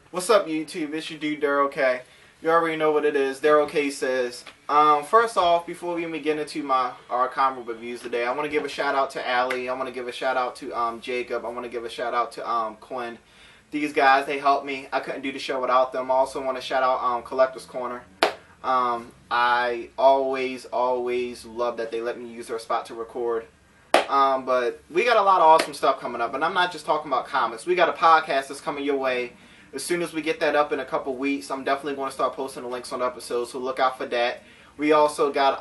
What's up, YouTube? It's your dude, Darryl K. You already know what it is. Darryl K Says. First off, before we even get into our comic reviews today, I want to give a shout out to Allie. I want to give a shout out to Jacob. I want to give a shout out to Quinn. These guys, they helped me. I couldn't do the show without them. I also want to shout out Collector's Corner. I always love that they let me use their spot to record. But we got a lot of awesome stuff coming up, and I'm not just talking about comics. We got a podcast that's coming your way. As soon as we get that up in a couple weeks, I'm definitely going to start posting the links on the episodes, so look out for that. We also got,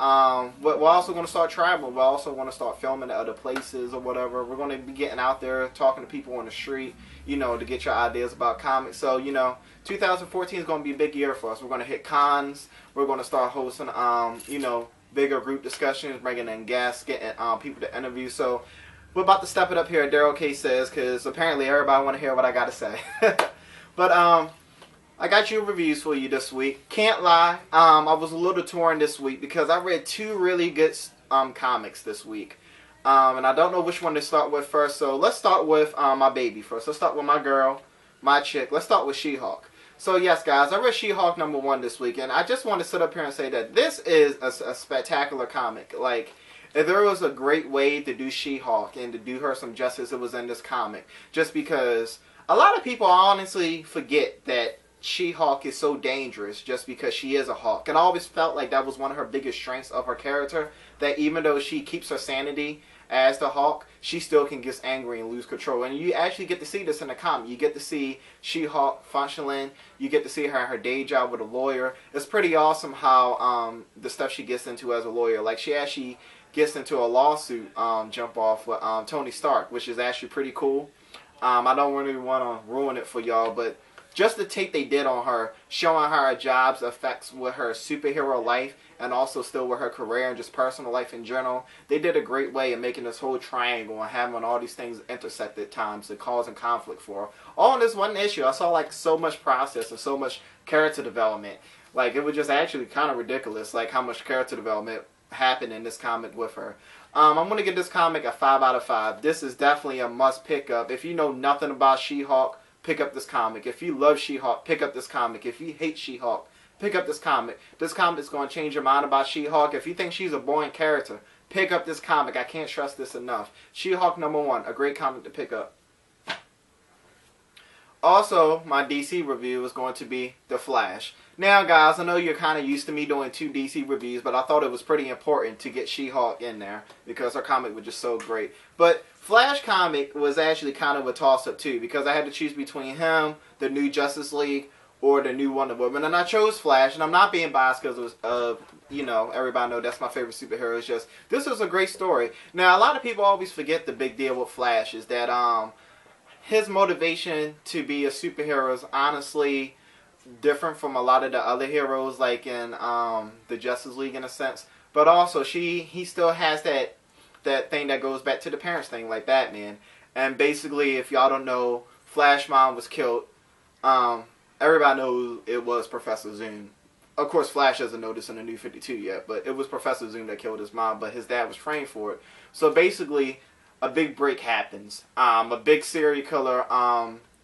we're also going to start traveling. We're also going to start filming at other places or whatever. We're going to be getting out there, talking to people on the street, to get your ideas about comics. So, 2014 is going to be a big year for us. We're going to hit cons. We're going to start hosting, bigger group discussions, bringing in guests, getting people to interview. So, we're about to step it up here at Darryl K Says, because apparently everybody want to hear what I got to say. But, I got you reviews for you this week. Can't lie, I was a little torn this week because I read two really good comics this week. And I don't know which one to start with first, so let's start with my baby first. Let's start with my girl, my chick. Let's start with She-Hulk. So yes, guys, I read She-Hulk #1 this week, and I just want to sit up here and say that this is a spectacular comic. Like, if there was a great way to do She-Hulk and to do her some justice, it was in this comic. Just because a lot of people honestly forget that She-Hulk is so dangerous just because she is a Hulk. And I always felt like that was one of her biggest strengths of her character, that even though she keeps her sanity as the Hulk, she still can get angry and lose control. And you actually get to see this in the comic. You get to see She-Hulk functioning. You get to see her her day job with a lawyer. It's pretty awesome how the stuff she gets into as a lawyer. Like, she actually gets into a lawsuit jump off with Tony Stark, which is actually pretty cool. I don't really want to ruin it for y'all, but just the take they did on her, showing her job's effects with her superhero life and also still with her career and just personal life in general, they did a great way of making this whole triangle and having all these things intersect at times and causing conflict for her. All in this one issue, I saw like so much process and so much character development. Like, it was just actually kind of ridiculous, like how much character development happened in this comic with her. I'm going to give this comic a 5 out of 5. This is definitely a must pick up. If you know nothing about She-Hulk, pick up this comic. If you love She-Hulk, pick up this comic. If you hate She-Hulk, pick up this comic. This comic is going to change your mind about She-Hulk. If you think she's a boring character, pick up this comic. I can't stress this enough. She-Hulk #1, a great comic to pick up. Also, my DC review is going to be The Flash. Now, guys, I know you're kind of used to me doing 2 DC reviews, but I thought it was pretty important to get She-Hulk in there because her comic was just so great. But Flash comic was actually kind of a toss-up, too, because I had to choose between him, the new Justice League, or the new Wonder Woman. And I chose Flash, and I'm not being biased because of, everybody know that's my favorite superhero. It's just, this was a great story. Now, a lot of people always forget the big deal with Flash is that, his motivation to be a superhero is honestly different from a lot of the other heroes, like in the Justice League in a sense. But also, he still has that thing that goes back to the parents thing, like Batman. And basically, if y'all don't know, Flash mom was killed. Everybody knows it was Professor Zoom. Of course, Flash doesn't know this in the New 52 yet, but it was Professor Zoom that killed his mom, but his dad was trained for it. So basically, a big break happens. A big serial killer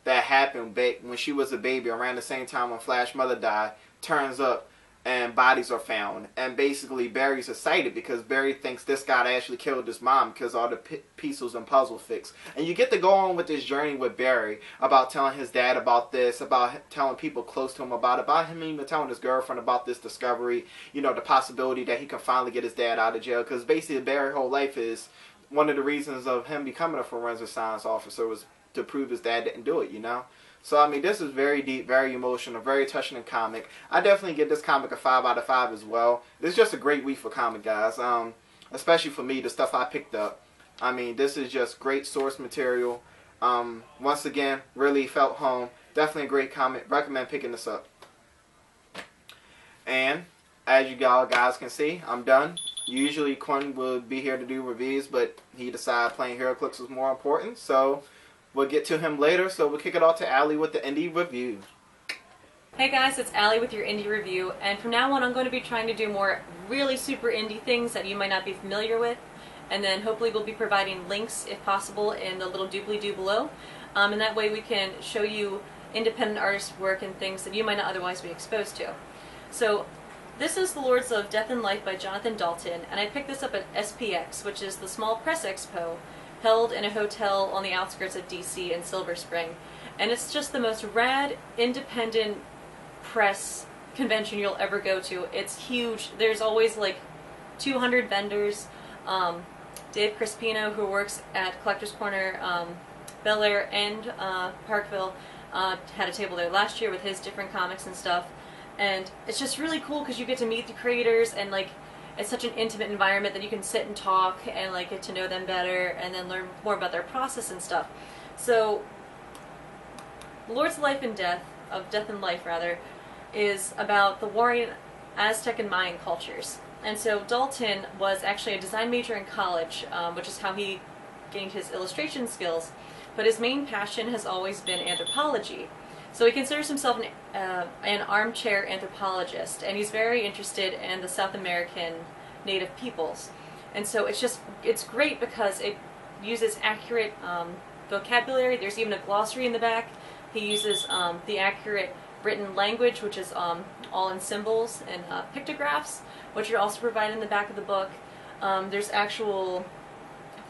that happened back when she was a baby around the same time when Flash's mother died turns up and bodies are found. And basically Barry's excited because Barry thinks this guy actually killed his mom because all the pieces and puzzle fixed. And you get to go on with this journey with Barry about telling his dad about this, about telling people close to him about him even telling his girlfriend about this discovery, the possibility that he can finally get his dad out of jail. Because basically Barry's whole life is one of the reasons of him becoming a forensic science officer was to prove his dad didn't do it, So, I mean, this is very deep, very emotional, very touching comic. I definitely give this comic a 5 out of 5 as well. This is just a great week for comic, guys. Especially for me, the stuff I picked up. I mean, this is just great source material. Once again, really felt home. Definitely a great comic. Recommend picking this up. And, as you guys can see, I'm done. Usually Quinn would be here to do reviews, but he decided playing HeroClix was more important, so we'll get to him later. So we'll kick it off to Allie with the indie review. Hey guys, it's Allie with your indie review, and from now on I'm going to be trying to do more really super indie things that you might not be familiar with, and then hopefully we'll be providing links if possible in the little doobly-doo below, and that way we can show you independent artist work and things that you might not otherwise be exposed to. So this is The Lords of Death and Life by Jonathan Dalton, and I picked this up at SPX, which is the small press expo held in a hotel on the outskirts of DC in Silver Spring. And it's just the most rad, independent press convention you'll ever go to. It's huge. There's always like 200 vendors. Dave Crispino, who works at Collector's Corner, Bel Air and Parkville, had a table there last year with his different comics and stuff. And it's just really cool because you get to meet the creators, and like it's such an intimate environment that you can sit and talk and like get to know them better and then learn more about their process and stuff. So Lords of Death and Life rather, is about the warring Aztec and Mayan cultures. And so Dalton was actually a design major in college, which is how he gained his illustration skills, but his main passion has always been anthropology. So he considers himself an armchair anthropologist, and he's very interested in the South American native peoples. And so it's great because it uses accurate vocabulary. There's even a glossary in the back. He uses the accurate written language, which is all in symbols and pictographs, which are also provided in the back of the book. There's actual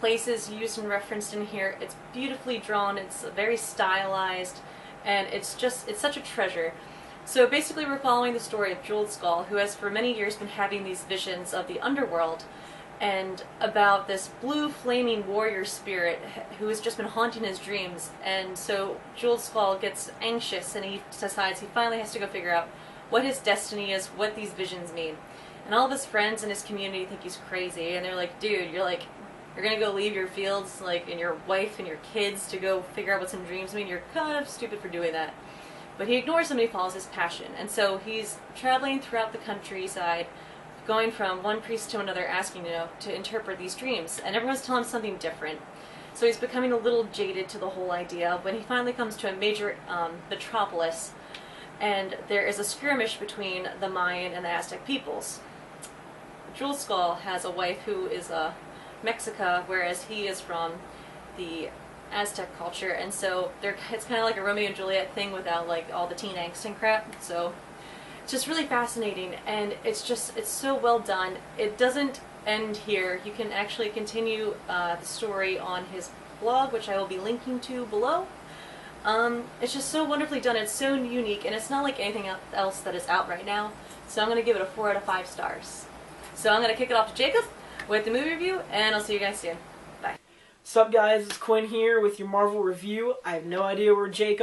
places used and referenced in here. It's beautifully drawn, it's very stylized, and it's such a treasure. So basically we're following the story of Jeweled Skull, who has for many years been having these visions of the underworld and about this blue flaming warrior spirit who has just been haunting his dreams. And so Jeweled Skull gets anxious, and he decides he finally has to go figure out what his destiny is, what these visions mean. And all of his friends in his community think he's crazy, and they're like, dude, you're gonna go leave your fields, like, and your wife and your kids to go figure out what some dreams mean. You're kind of stupid for doing that. But he ignores them and he follows his passion. And so he's traveling throughout the countryside, going from one priest to another, asking, to interpret these dreams. And everyone's telling him something different. So he's becoming a little jaded to the whole idea when he finally comes to a major metropolis, and there is a skirmish between the Mayan and the Aztec peoples. Jeweled Skull has a wife who is Mexica, whereas he is from the Aztec culture, and so it's kind of like a Romeo and Juliet thing without like all the teen angst and crap. So it's just really fascinating, and it's so well done. It doesn't end here. You can actually continue the story on his blog, which I will be linking to below. It's just so wonderfully done. It's so unique, and it's not like anything else that is out right now. So I'm going to give it a 4 out of 5 stars. So I'm going to kick it off to Jacob with the movie review, and I'll see you guys soon. Bye. Sup guys, it's Quinn here with your Marvel review. I have no idea where Jake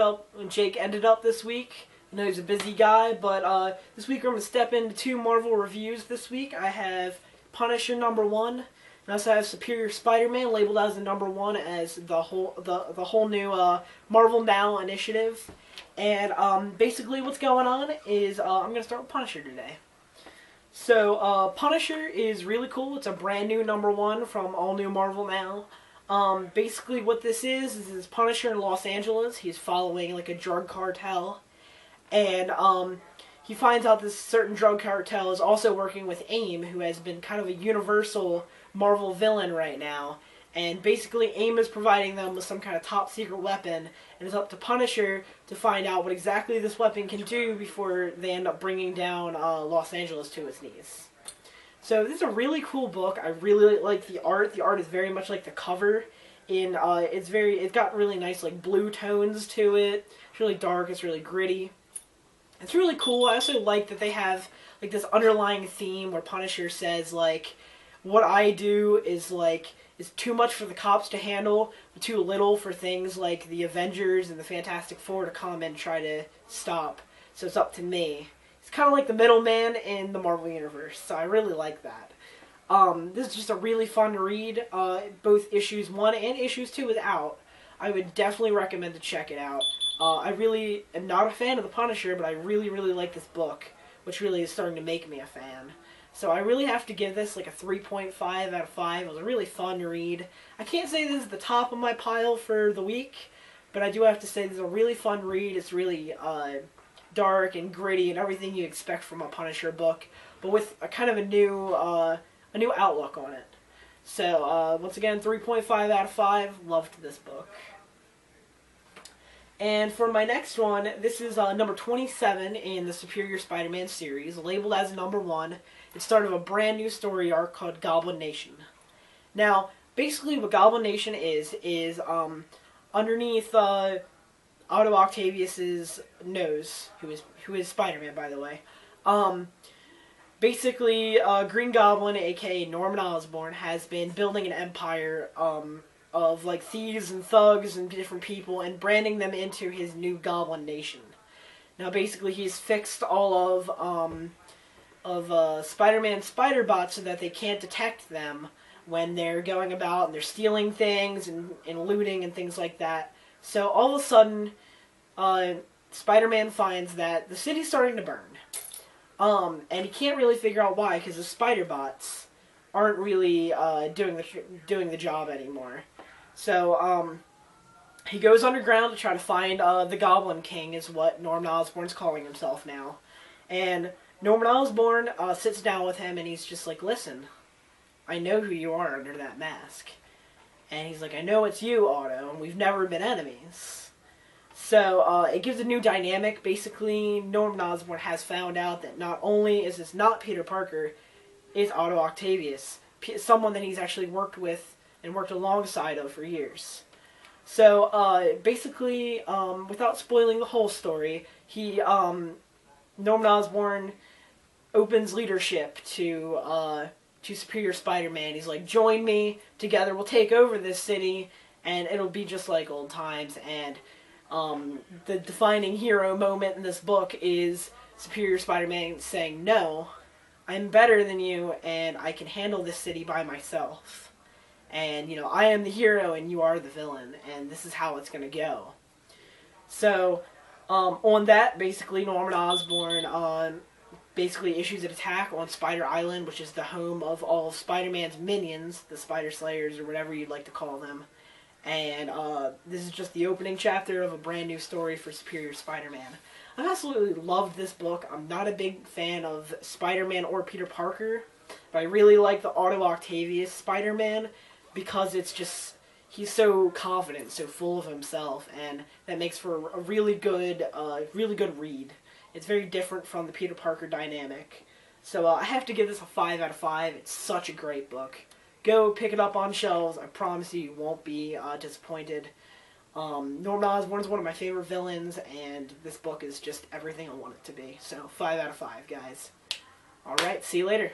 ended up this week. I know he's a busy guy, but this week we're going to step into 2 Marvel reviews this week. I have Punisher #1, and I also have Superior Spider-Man labeled as the #1 as the whole new Marvel Now initiative. And basically what's going on is I'm going to start with Punisher today. So Punisher is really cool. It's a brand new #1 from All New Marvel Now. Basically what this is Punisher in Los Angeles. He's following like a drug cartel, and he finds out this certain drug cartel is also working with AIM, who has been kind of a universal Marvel villain right now. And basically AIM is providing them with some kind of top secret weapon, and it's up to Punisher to find out what exactly this weapon can do before they end up bringing down Los Angeles to its knees. So this is a really cool book. I really like the art. The art is very much like the cover. It's got really nice like blue tones to it. It's really dark. It's really gritty. It's really cool. I also like that they have like this underlying theme where Punisher says like, what I do is too much for the cops to handle, but too little for things like the Avengers and the Fantastic Four to come and try to stop. So it's up to me. It's kind of like the middleman in the Marvel Universe, so I really like that. This is just a really fun read. Both issues 1 and issues 2 is out. I would definitely recommend to check it out. I really am not a fan of the Punisher, but I really, really like this book, which really is starting to make me a fan. So I really have to give this like a 3.5 out of 5. It was a really fun read. I can't say this is the top of my pile for the week, but I do have to say this is a really fun read. It's really dark and gritty and everything you expect from a Punisher book, but with a kind of a new outlook on it. So once again, 3.5 out of 5. Loved this book. And for my next one, this is number 27 in the Superior Spider-Man series, labeled as number 1. It's start of a brand new story arc called Goblin Nation. Now, basically what Goblin Nation is underneath Otto Octavius's nose, who is Spider-Man, by the way. Basically, Green Goblin, aka Norman Osborn, has been building an empire of like thieves and thugs and different people, and branding them into his new Goblin Nation. Now, basically, he's fixed all of Spider-Man's spider bots so that they can't detect them when they're going about and they're stealing things and looting and things like that. So all of a sudden, Spider-Man finds that the city's starting to burn. And he can't really figure out why, because the spider bots aren't really doing the job anymore. So he goes underground to try to find the Goblin King, is what Norman Osborn's calling himself now. And Norman Osborn sits down with him, and he's just like, "Listen, I know who you are under that mask." And he's like, "I know it's you, Otto, and we've never been enemies." So it gives a new dynamic. Basically, Norman Osborn has found out that not only is this not Peter Parker, it's Otto Octavius, someone that he's actually worked with and worked alongside of for years. So basically, without spoiling the whole story, Norman Osborn opens leadership to Superior Spider-Man. He's like, "Join me, together we'll take over this city, and it'll be just like old times." And the defining hero moment in this book is Superior Spider-Man saying, "No, I'm better than you, and I can handle this city by myself. And, I am the hero, and you are the villain, and this is how it's going to go." So, on that, basically, Norman Osborn basically issues an attack on Spider Island, which is the home of all of Spider-Man's minions, the Spider Slayers, or whatever you'd like to call them. And this is just the opening chapter of a brand new story for Superior Spider-Man. I absolutely loved this book. I'm not a big fan of Spider-Man or Peter Parker, but I really like the Otto Octavius Spider-Man because he's so confident, so full of himself, and that makes for a really good read. It's very different from the Peter Parker dynamic. So I have to give this a 5 out of 5. It's such a great book. Go pick it up on shelves. I promise you won't be disappointed. Norman Osborn is one of my favorite villains, and this book is just everything I want it to be. So 5 out of 5, guys. Alright, see you later.